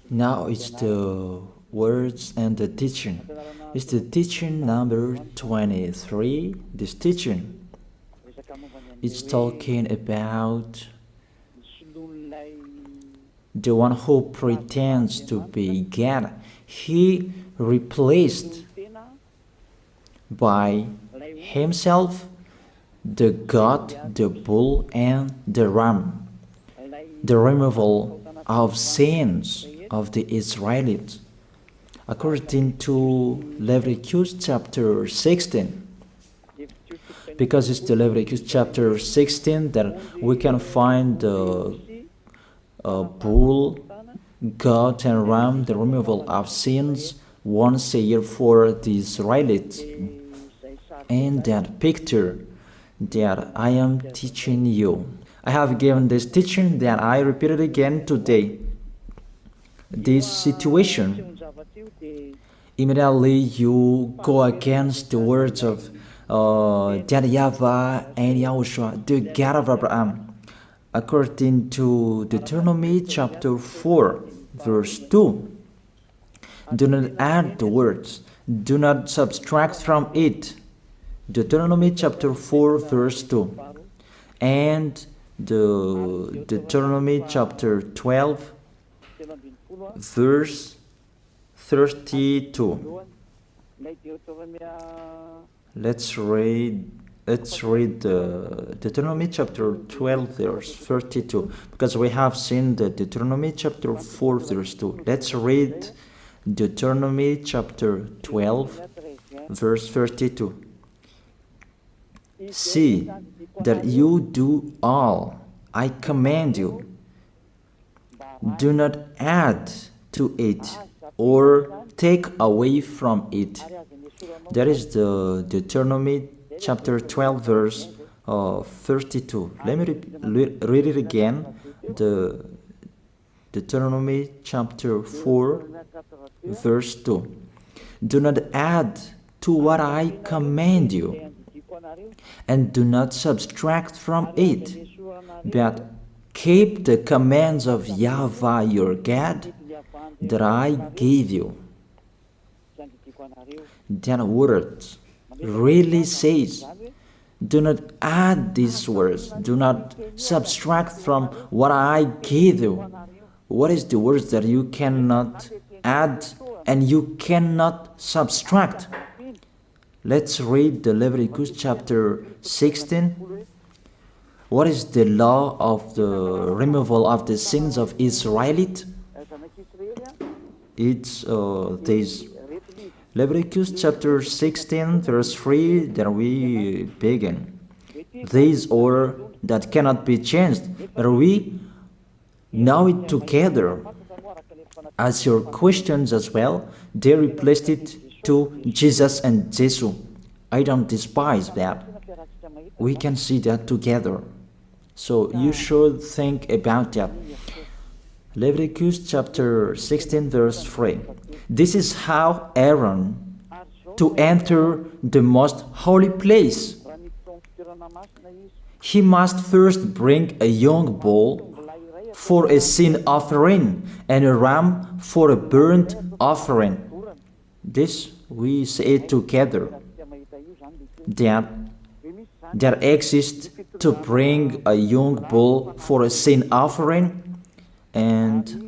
Now it's the words and the teaching. It's the teaching number 23. This teaching is talking about the one who pretends to be God. He replaced by himself the goat, the bull, and the ram. The removal of sins of the Israelites, according to Leviticus chapter 16. Because it's the Leviticus chapter 16 that we can find the bull, goat, and ram, the removal of sins once a year for the Israelites. And that picture that I am teaching you, I have given this teaching that I repeated again today. This situation, immediately you go against the words of YAHVAH and YAHOSHUAH, the God of Abraham, according to Deuteronomy chapter 4, verse 2. Do not add the words, do not subtract from it. Deuteronomy chapter 4, verse 2. And the Deuteronomy chapter 12, verse 32. Let's read the Deuteronomy chapter 12, verse 32, because we have seen the Deuteronomy chapter 4, verse 2. Let's read Deuteronomy chapter 12, verse 32. See that you do all I command you. Do not add to it or take away from it. That is the Deuteronomy chapter 12, verse 32. Let me read it again. The Deuteronomy chapter 4, verse 2. Do not add to what I command you, and do not subtract from it, but keep the commands of YAHVAH your God that I gave you. That word really says, do not add these words, do not subtract from what I gave you. What is the words that you cannot add and you cannot subtract? Let's read the Leviticus chapter 16. What is the law of the removal of the sins of Israelites? It's this. Leviticus chapter 16, verse 3, that we begin. These order that cannot be changed, but we know it together. As your questions as well, they replaced it to Jesus and Jesus. I don't despise that. We can see that together. So you should think about that. Leviticus chapter 16, verse 3. This is how Aaron to enter the most holy place. He must first bring a young bull for a sin offering and a ram for a burnt offering. This we say together, that exists to bring a young bull for a sin offering and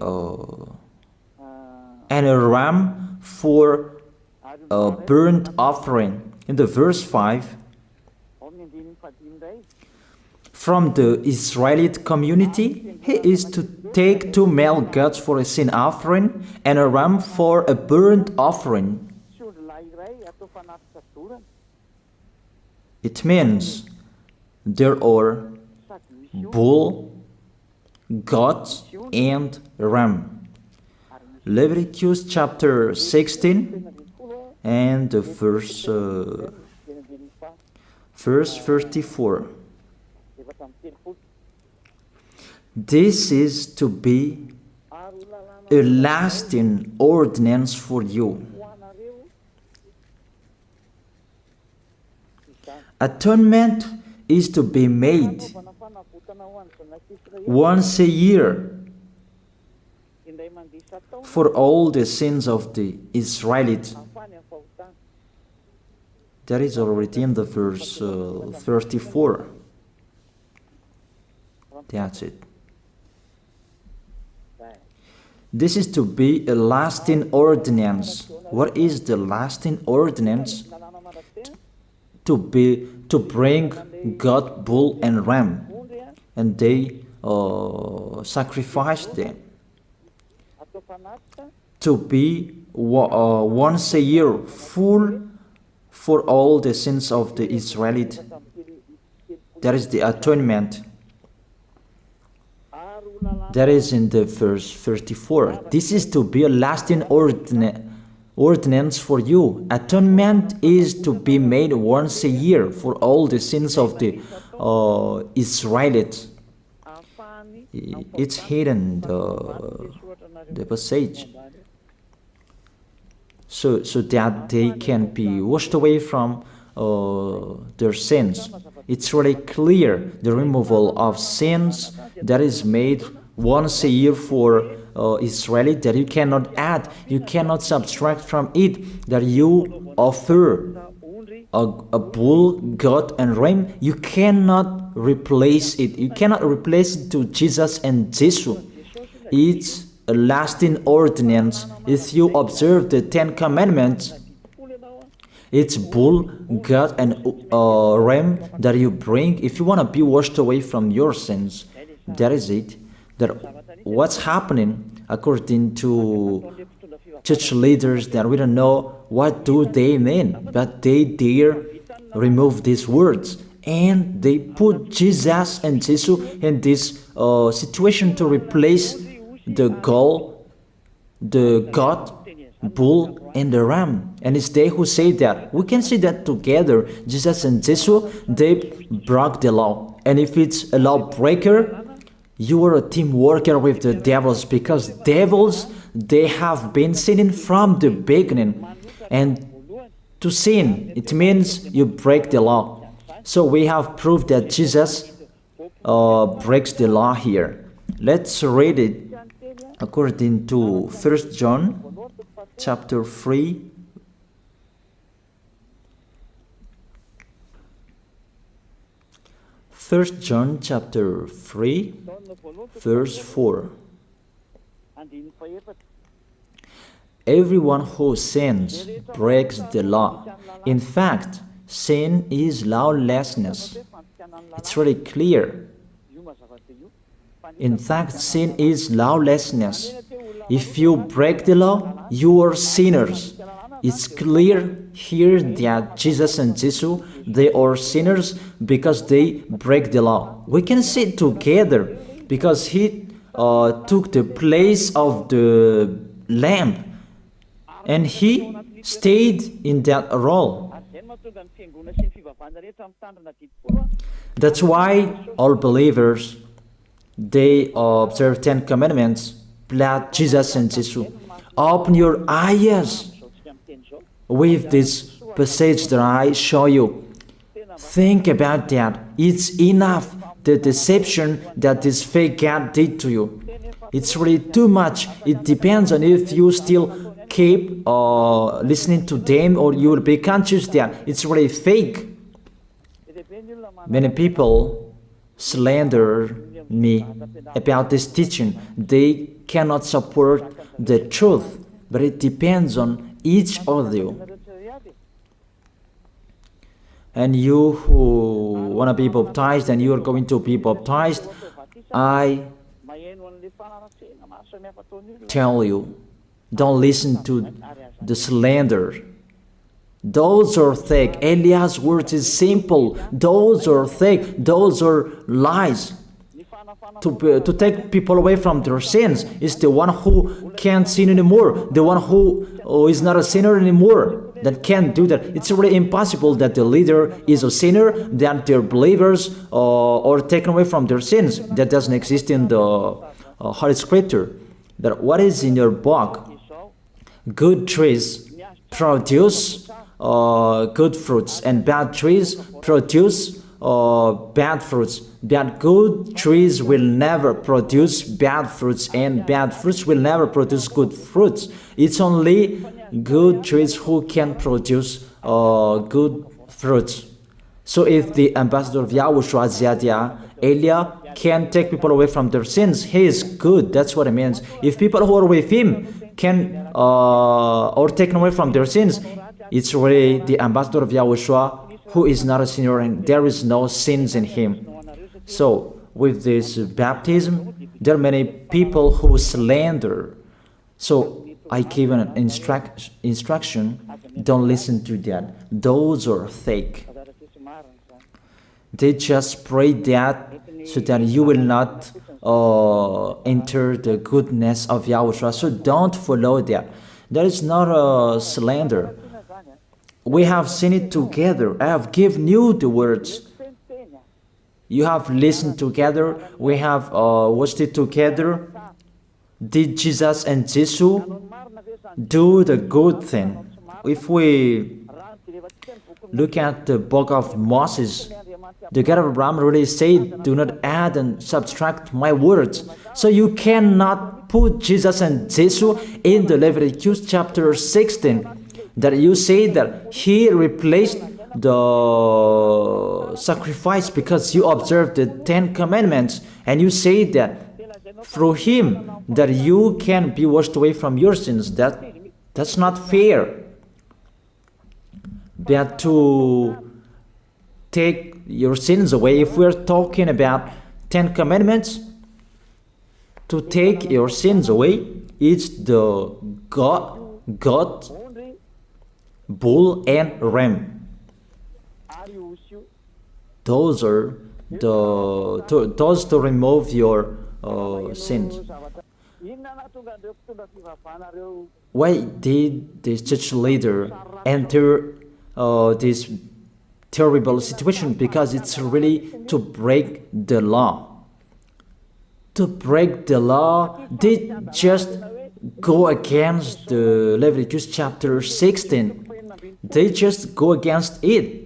a ram for a burnt offering. In the verse 5, from the Israelite community, he is to take 2 male goats for a sin offering and a ram for a burnt offering. It means there are bull, goat, and ram. Leviticus chapter 16 and the verse 34. This is to be a lasting ordinance for you. Atonement is to be made once a year for all the sins of the Israelites. That is already in the verse 34. That's it. This is to be a lasting ordinance. What is the lasting ordinance? To bring God, bull and ram, and they sacrificed them. To be once a year full for all the sins of the Israelites. That is the atonement. That is in the verse 34. This is to be a lasting ordinance for you. Atonement is to be made once a year for all the sins of the Israelites. It's hidden, the passage, so that they can be washed away from their sins. It's really clear, the removal of sins that is made once a year for Israelites, that you cannot add, you cannot subtract from it, that you offer a bull, goat and ram, you cannot replace it. You cannot replace it to Jesus and Jesus. It's a lasting ordinance. If you observe the 10 Commandments, it's bull, goat and ram that you bring if you want to be washed away from your sins. That is it. That what's happening according to church leaders, that we don't know what do they mean, but they dare remove these words and they put Jesus and Jesus in this situation to replace the goat, bull and the ram. And it's they who say that. We can see that together, Jesus and Jesus, they broke the law. And if it's a lawbreaker, you are a team worker with the devils, because devils, they have been sinning from the beginning. And to sin, it means you break the law. So we have proved that Jesus breaks the law here. Let's read it according to 1 John chapter 3. First John chapter 3, verse 4. Everyone who sins breaks the law. In fact, sin is lawlessness. It's really clear. In fact, sin is lawlessness. If you break the law, you are sinners. It's clear here that Jesus and Jesus, they are sinners because they break the law. We can see it together because he took the place of the lamb and he stayed in that role. That's why all believers, they observe 10 commandments, blood Jesus and Jesus. Open your eyes with this passage that I show you. Think about that. It's enough, the deception that this fake God did to you. It's really too much. It depends on if you still keep listening to them, or you will be conscious that it's really fake. Many people slander me about this teaching. They cannot support the truth, but it depends on each of you. And you who want to be baptized, and you are going to be baptized, I tell you, don't listen to the slander. Those are fake. Eliah's words is simple. Those are fake. Those are lies. To take people away from their sins is the one who can't sin anymore. The one who is not a sinner anymore, that can't do that. It's really impossible that the leader is a sinner, that their believers are taken away from their sins. That doesn't exist in the Holy Scripture. That what is in your book? Good trees produce good fruits, and bad trees produce bad fruits. Bad good trees will never produce bad fruits, and bad fruits will never produce good fruits. It's only good trees who can produce good fruits. So if the ambassador of Yahushua, Ziyadiyah, Elia, can take people away from their sins, he is good. That's what it means. If people who are with him can or taken away from their sins, it's really the ambassador of Yahushua who is not a sinner, and there is no sins in him. So with this baptism, there are many people who slander. So I give an instruction, don't listen to that. Those are fake. They just pray that so that you will not enter the goodness of Yahushua. So don't follow that. That is not a slander. We have seen it together. I have given you the words. You have listened together. We have watched it together. Did Jesus and Jesus do the good thing? If we look at the book of Moses, the God of Abraham really said, do not add and subtract my words. So you cannot put Jesus and Jesus in the Leviticus chapter 16. That you say that he replaced the sacrifice because you observed the 10 commandments. And you say that through him that you can be washed away from your sins. That's not fair. But to take your sins away, if we're talking about 10 commandments, to take your sins away, it's the goat, bull, and ram. Those are those to remove your sins. Why did this church leader enter this terrible situation? Because it's really to break the law. To break the law, they just go against the Leviticus chapter 16. They just go against it.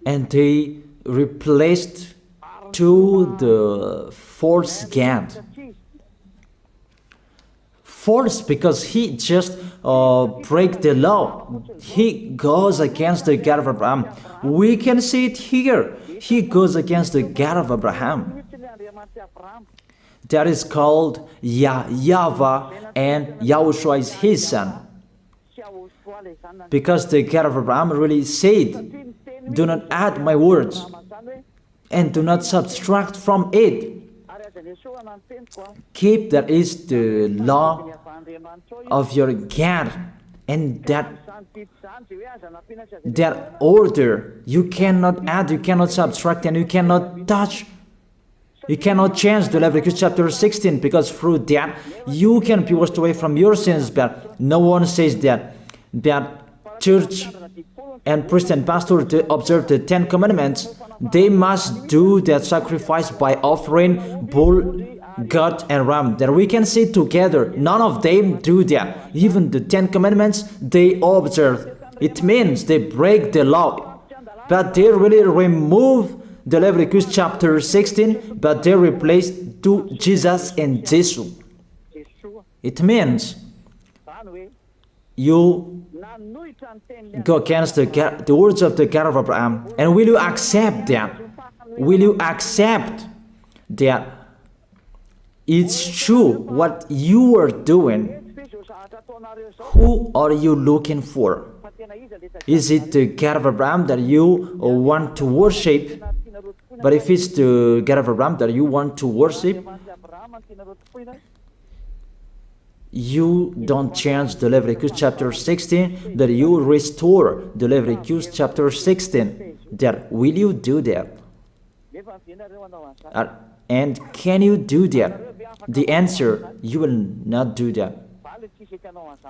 And they replaced to the false God. False because he just break the law. He goes against the God of Abraham. We can see it here. He goes against the God of Abraham. That is called YAHVAH, and YAHOSHUAH is his son. Because the God of Abraham really said, do not add my words and do not subtract from it. Keep, that is the law of your God, and that order. You cannot add, you cannot subtract, and you cannot touch. You cannot change the Leviticus chapter 16, because through that you can be washed away from your sins. But no one says that church and priest and pastor to observe the 10 commandments, they must do that sacrifice by offering bull, goat, and ram. That we can see together. None of them do that. Even the 10 commandments they observe. It means they break the law, but they really remove the Leviticus chapter 16, but they replace to Jesus and Jesus. It means you go against the words of the God of Abraham. And will you accept that? Will you accept that it's true what you are doing? Who are you looking for? Is it the God of Abraham that you want to worship? But if it's the God of Abraham that you want to worship, you don't change the Leviticus chapter 16, that you restore the Leviticus chapter 16. That will you do that? And can you do that? The answer, you will not do that.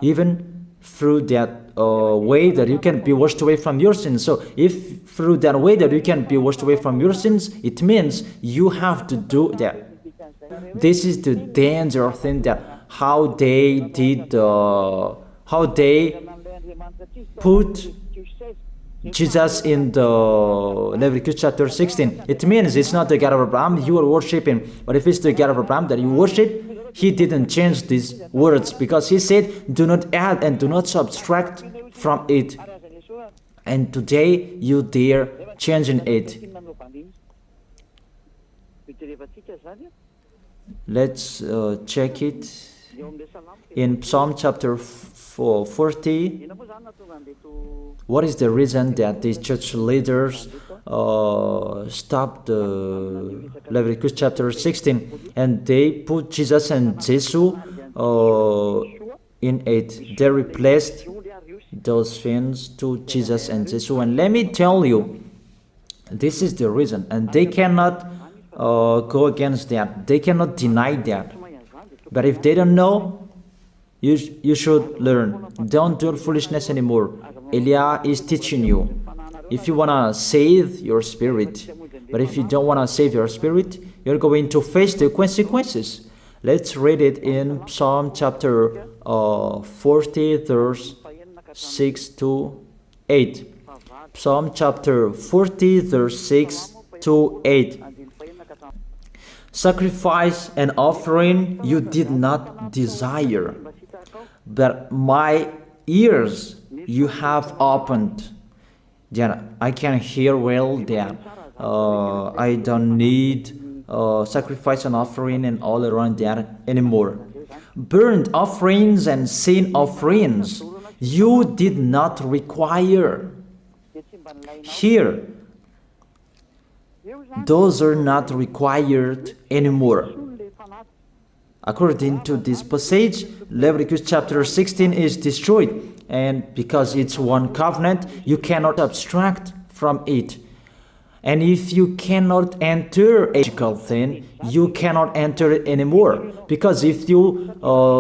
Even through that way that you can be washed away from your sins. So if through that way that you can be washed away from your sins, it means you have to do that. This is the danger thing, that how they did, how they put Jesus in the Leviticus chapter 16. It means it's not the God of Abraham you are worshiping, but if it's the God of Abraham that you worship, he didn't change these words, because he said, do not add and do not subtract from it. And today you dare changing it. Let's check it in Psalm chapter 40. What is the reason that these church leaders stopped the Leviticus chapter 16 and they put Jesus and Jesus in it? They replaced those things to Jesus and Jesus. And let me tell you, this is the reason, and they cannot go against that. They cannot deny that. But if they don't know, you should learn. Don't do foolishness anymore. Elia is teaching you. If you want to save your spirit, but if you don't want to save your spirit, you're going to face the consequences. Let's read it in Psalm chapter 40, verse 6 to 8. Psalm chapter 40, verse 6 to 8. Sacrifice and offering you did not desire, but my ears you have opened. Then I can hear well that I don't need sacrifice and offering and all around that anymore. Burnt offerings and sin offerings you did not require. Here, those are not required anymore. According to this passage, Leviticus chapter 16 is destroyed, and because it's one covenant, you cannot abstract from it. And if you cannot enter a physical thing, you cannot enter it anymore, because if you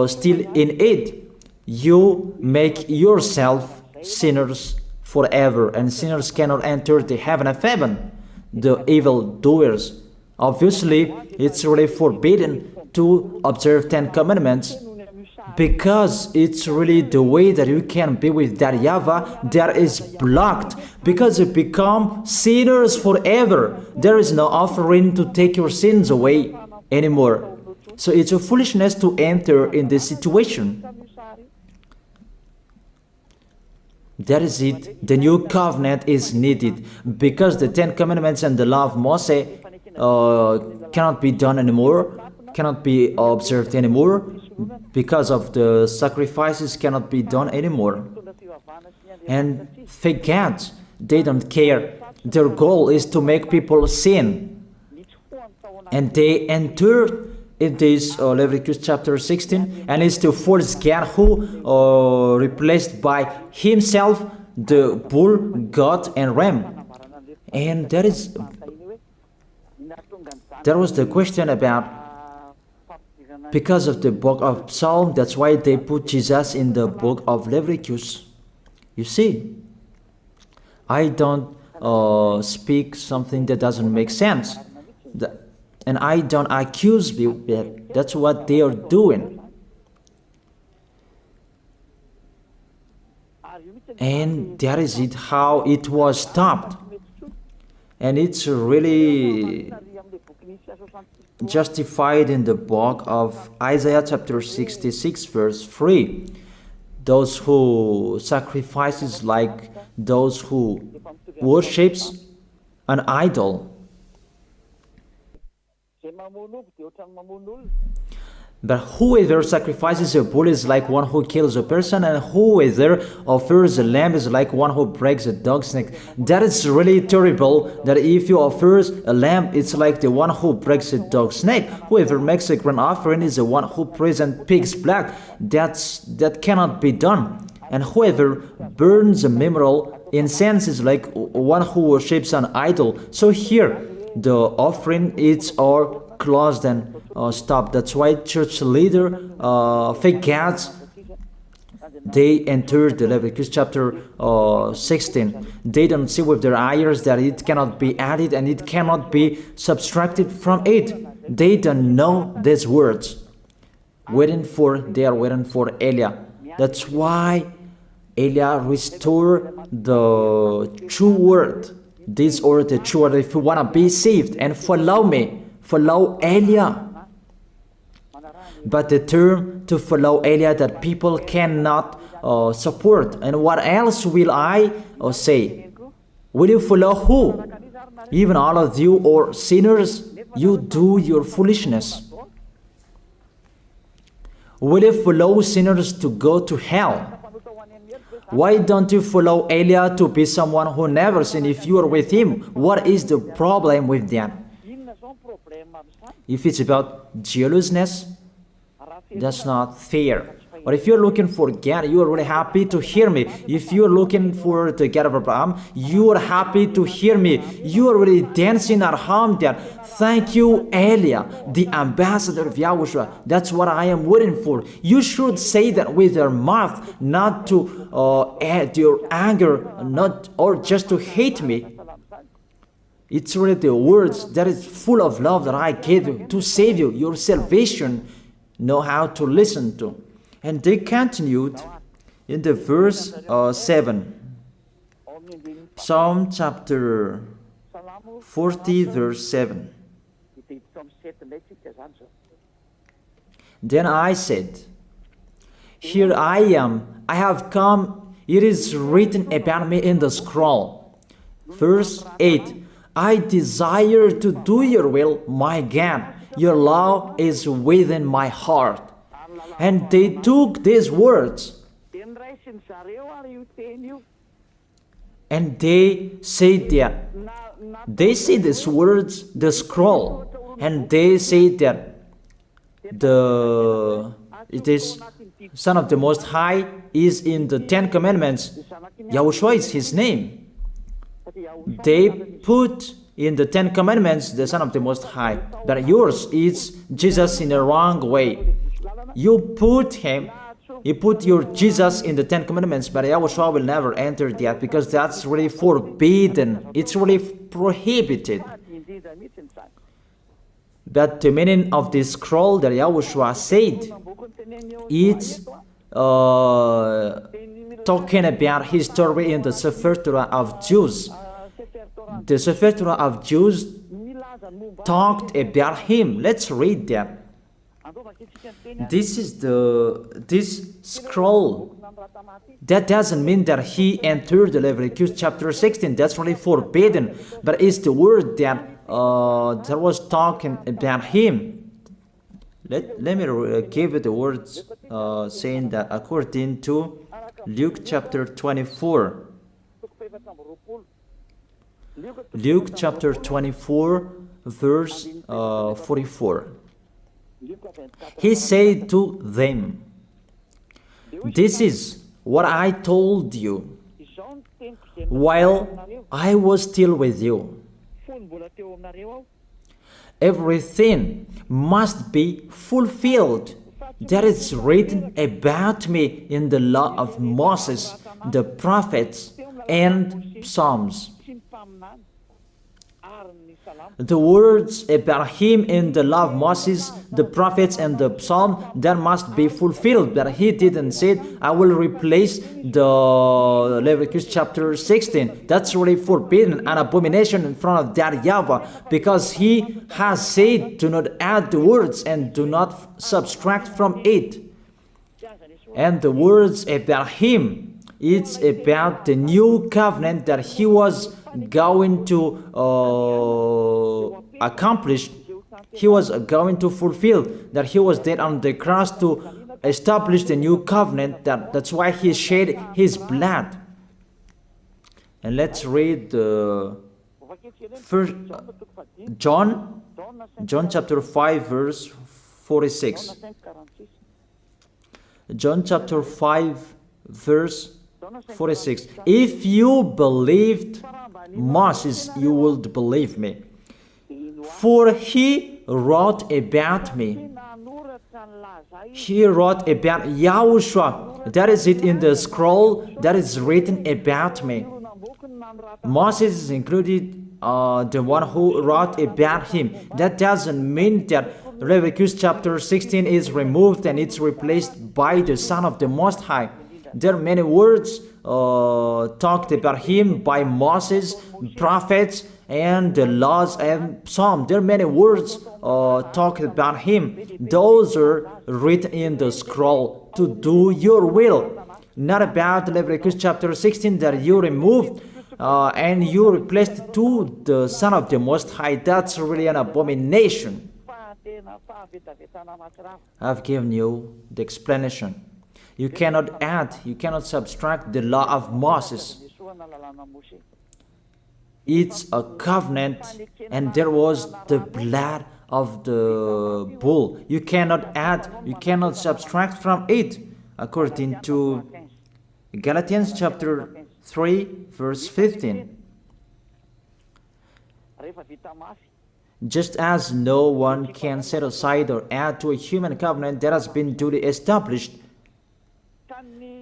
still in it, you make yourself sinners forever, and sinners cannot enter the heaven of heaven, the evil doers. Obviously, it's really forbidden to observe 10 commandments, because it's really the way that you can be with that YAHVAH that is blocked, because you become sinners forever. There is no offering to take your sins away anymore. So it's a foolishness to enter in this situation. That is it. The new covenant is needed, because the 10 commandments and the law of Moses cannot be done anymore, cannot be observed anymore, because of the sacrifices cannot be done anymore. And fake gods, they don't care. Their goal is to make people sin. And they entered in this Leviticus chapter 16, and it's the false God who replaced by himself the bull, goat, and ram. And there was the question about, because of the book of Psalm, that's why they put Jesus in the book of Leviticus. You see, I don't speak something that doesn't make sense. And I don't accuse people. That's what they are doing. And that is it, how it was stopped. And it's really justified in the book of Isaiah chapter 66 verse 3. Those who sacrifices like those who worships an idol. But whoever sacrifices a bull is like one who kills a person, and whoever offers a lamb is like one who breaks a dog's neck. That is really terrible, that if you offer a lamb, it's like the one who breaks a dog's neck. Whoever makes a grain offering is the one who presents pig's blood. That cannot be done. And whoever burns a memorial incense is like one who worships an idol. So here, the offering is all closed and stopped. That's why church leader, fake gods, they entered the Leviticus chapter 16. They don't see with their eyes that it cannot be added and it cannot be subtracted from it. They don't know these words. They are waiting for Elia. That's why Elia restored the true word. This or the true word. If you want to be saved and follow me, follow Elia. But the term to follow Elia that people cannot support. And what else will I say? Will you follow who? Even all of you or sinners, you do your foolishness. Will you follow sinners to go to hell? Why don't you follow Elia to be someone who never sinned if you are with him? What is the problem with that? If it's about jealousness, that's not fair. But if you're looking for God, you are really happy to hear me. If you're looking for the God of Abraham, you are happy to hear me. You are really dancing at home there. Thank you, Elia, the ambassador of Yahushua. That's what I am waiting for. You should say that with your mouth, not to add your anger, not or just to hate me. It's really the words that is full of love that I gave you to save you. Your salvation, know how to listen to. And they continued in the verse 7. Psalm chapter 40 verse 7. Then I said, here I am, I have come, it is written about me in the scroll. Verse 8. I desire to do your will, my God. Your law is within my heart. And they took these words and they said that they see these words, the scroll, and they say that it is Son of the Most High is in the 10 Commandments. Yahushua is his name. They put in the 10 Commandments the Son of the Most High, but yours is Jesus in a wrong way. You put your Jesus in the 10 Commandments, but Yahushua will never enter that because that's really forbidden. It's really prohibited. But the meaning of this scroll that Yahushua said, it's talking about his story in the Sefer Torah of Jews. The Sefer Torah of Jews talked about him. Let's read that. This is this scroll. That doesn't mean that he entered the Leviticus chapter 16. That's really forbidden. But it's the word that was talking about him. Let me give you the words saying that according to Luke chapter 24. Luke chapter 24 verse 44. He said to them, this is what I told you while I was still with you. Everything must be fulfilled that is written about me in the law of Moses, the prophets, and Psalms. The words about him in the law of Moses, the prophets, and the psalm, that must be fulfilled. But he didn't say, I will replace the Leviticus chapter 16. That's really forbidden, an abomination in front of that YAHVAH, because he has said, do not add the words and do not subtract from it. And the words about him, it's about the new covenant that he was going to accomplish. He was going to fulfill, that he was dead on the cross to establish the new covenant. That's why he shed his blood. And let's read first John chapter 5 verse 46. John chapter 5 verse 46. If you believed Moses, you would believe me, for he wrote about me. He wrote about Yahushua. That is it in the scroll that is written about me. Moses is included, the one who wrote about him. That doesn't mean that Leviticus chapter 16 is removed and it's replaced by the Son of the Most High. There are many words talked about him by Moses, prophets, and the laws and Psalm. There are many words talked about him. Those are written in the scroll to do your will. Not about Leviticus chapter 16 that you removed and you replaced to the Son of the Most High. That's really an abomination. I've given you the explanation. You cannot add, you cannot subtract the law of Moses. It's a covenant, and there was the blood of the bull. You cannot add, you cannot subtract from it, according to Galatians chapter 3, verse 15. Just as no one can set aside or add to a human covenant that has been duly established,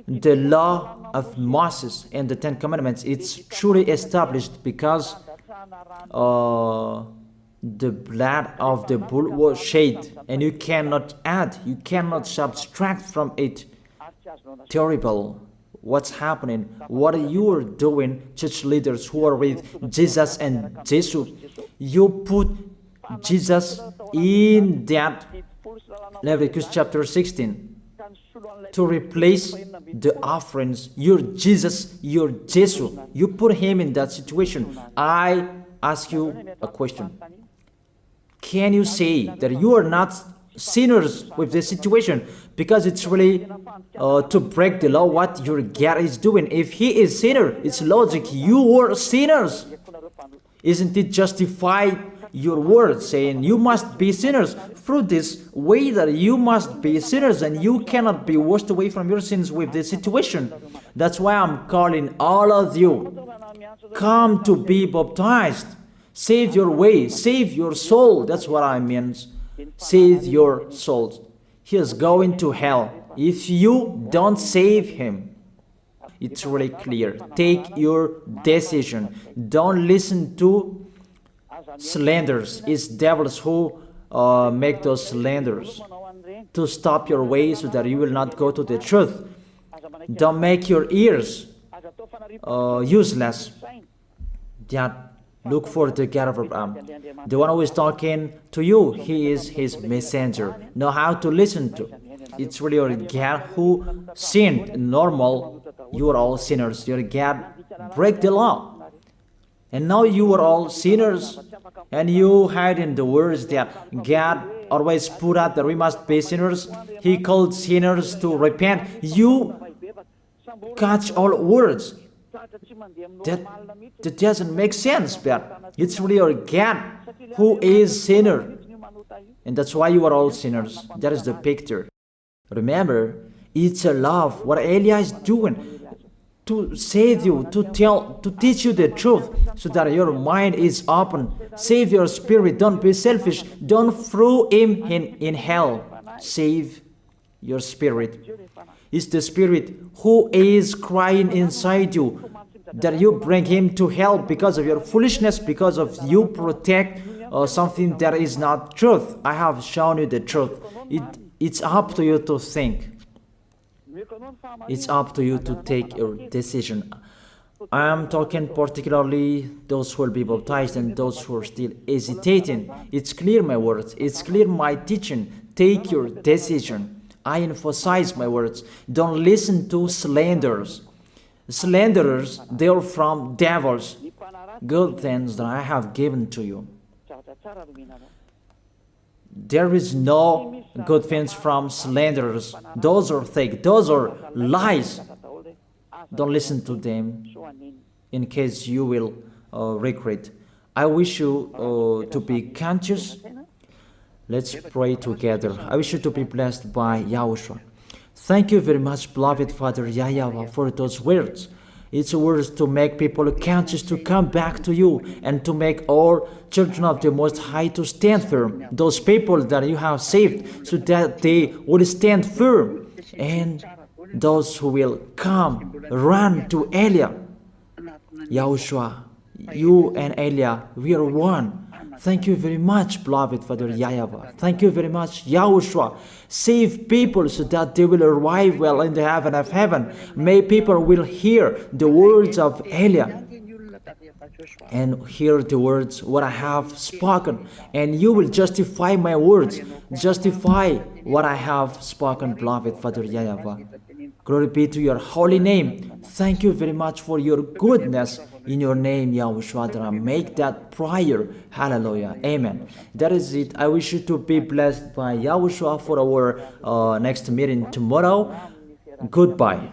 the law of Moses and the Ten Commandments, it's truly established because the blood of the bull was shed, and you cannot add, you cannot subtract from it. Terrible. What's happening? What you are doing, church leaders who are with Jesus and Jesus? You put Jesus in that Leviticus chapter 16 to replace the offerings. Your Jesus, your Jesus. You put him in that situation. I ask you a question. Can you say that you are not sinners with this situation? Because it's really to break the law what your God is doing. If he is sinner, it's logic. You are sinners. Isn't it justify your word saying you must be sinners through this way that you must be sinners and you cannot be washed away from your sins with this situation? That's why I'm calling all of you, come to be baptized. Save your way, save your soul. That's what I mean. Save your souls. He is going to hell if you don't save him. It's really clear. Take your decision. Don't listen to slanders. It's devils who make those slanders to stop your way so that you will not go to the truth. Don't make your ears useless. Look for the God of Abraham. The one who is talking to you, he is his messenger. Know how to listen to. It's really your God who sinned. Normal, you are all sinners. Your God break the law. And now you are all sinners. And you hide in the words that God always put out that we must be sinners. He called sinners to repent. You catch all words. That doesn't make sense, but it's really your God who is sinner. And that's why you are all sinners. That is the picture. Remember, it's a love. What Elia is doing to save you, to teach you the truth so that your mind is open. Save your spirit. Don't be selfish. Don't throw him in hell. Save your spirit. It's the spirit who is crying inside you, that you bring him to hell because of your foolishness, because of you protect something that is not truth. I have shown you the truth. It's up to you to think. It's up to you to take your decision. I am talking particularly those who will be baptized and those who are still hesitating. It's clear my words. It's clear my teaching. Take your decision. I emphasize my words. Don't listen to slanders. Slanderers, they are from devils. Good things that I have given to you. There is no good things from slanderers. Those are fake. Those are lies. Don't listen to them in case you will regret. I wish you to be conscious. Let's pray together. I wish you to be blessed by Yahushua. Thank you very much, beloved Father YAHVAH, for those words. It's words to make people conscious to come back to you and to make all children of the Most High to stand firm. Those people that you have saved so that they will stand firm. And those who will come, run to Elia. Yahushua, you and Elia, we are one. Thank you very much, beloved Father YAHVAH. Thank you very much, Yahushua. Save people so that they will arrive well in the heaven of heaven. May people will hear the words of Elia and hear the words what I have spoken, and you will justify my words, justify what I have spoken, beloved Father YAHVAH. Glory be to your holy name. Thank you very much for your goodness. In your name, Yahushua, that I make that prayer. Hallelujah. Amen. That is it. I wish you to be blessed by Yahushua for our next meeting tomorrow. Goodbye.